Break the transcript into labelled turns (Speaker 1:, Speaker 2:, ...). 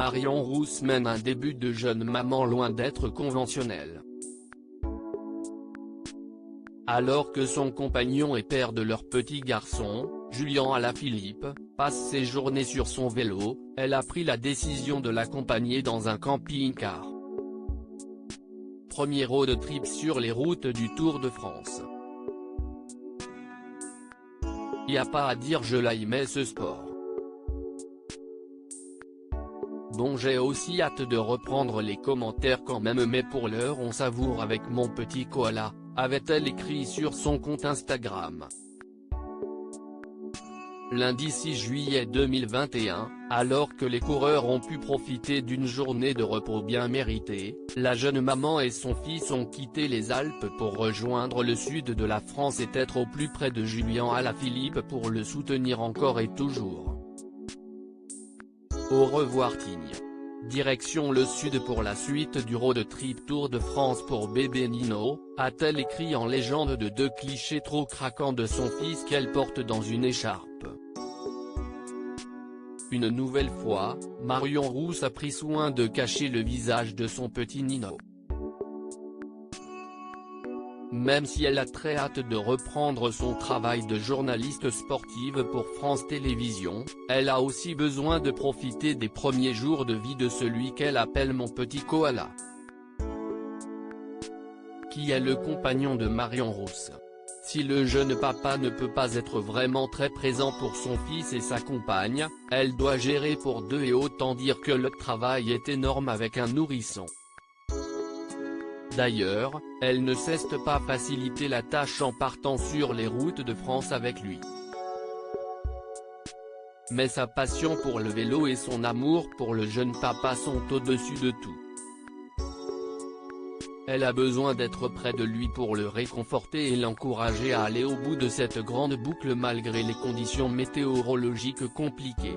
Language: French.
Speaker 1: Marion Rousse mène un début de jeune maman loin d'être conventionnel. Alors que son compagnon et père de leur petit garçon, Julien Alaphilippe, passe ses journées sur son vélo, elle a pris la décision de l'accompagner dans un camping-car. Premier road trip sur les routes du Tour de France. Y a pas à dire, je l'aimais ce sport. Bon, j'ai aussi hâte de reprendre les commentaires quand même, mais pour l'heure on savoure avec mon petit koala, avait-elle écrit sur son compte Instagram. Lundi 6 juillet 2021, alors que les coureurs ont pu profiter d'une journée de repos bien méritée, la jeune maman et son fils ont quitté les Alpes pour rejoindre le sud de la France et être au plus près de Julien Alaphilippe pour le soutenir encore et toujours. Au revoir Tignes. Direction le sud pour la suite du road trip Tour de France pour bébé Nino, a-t-elle écrit en légende de deux clichés trop craquants de son fils qu'elle porte dans une écharpe. Une nouvelle fois, Marion Rousse a pris soin de cacher le visage de son petit Nino. Même si elle a très hâte de reprendre son travail de journaliste sportive pour France Télévisions, elle a aussi besoin de profiter des premiers jours de vie de celui qu'elle appelle mon petit koala, qui est le compagnon de Marion Rousse. Si le jeune papa ne peut pas être vraiment très présent pour son fils et sa compagne, elle doit gérer pour deux et autant dire que le travail est énorme avec un nourrisson. D'ailleurs, elle ne cesse pas faciliter la tâche en partant sur les routes de France avec lui. Mais sa passion pour le vélo et son amour pour le jeune papa sont au-dessus de tout. Elle a besoin d'être près de lui pour le réconforter et l'encourager à aller au bout de cette grande boucle malgré les conditions météorologiques compliquées.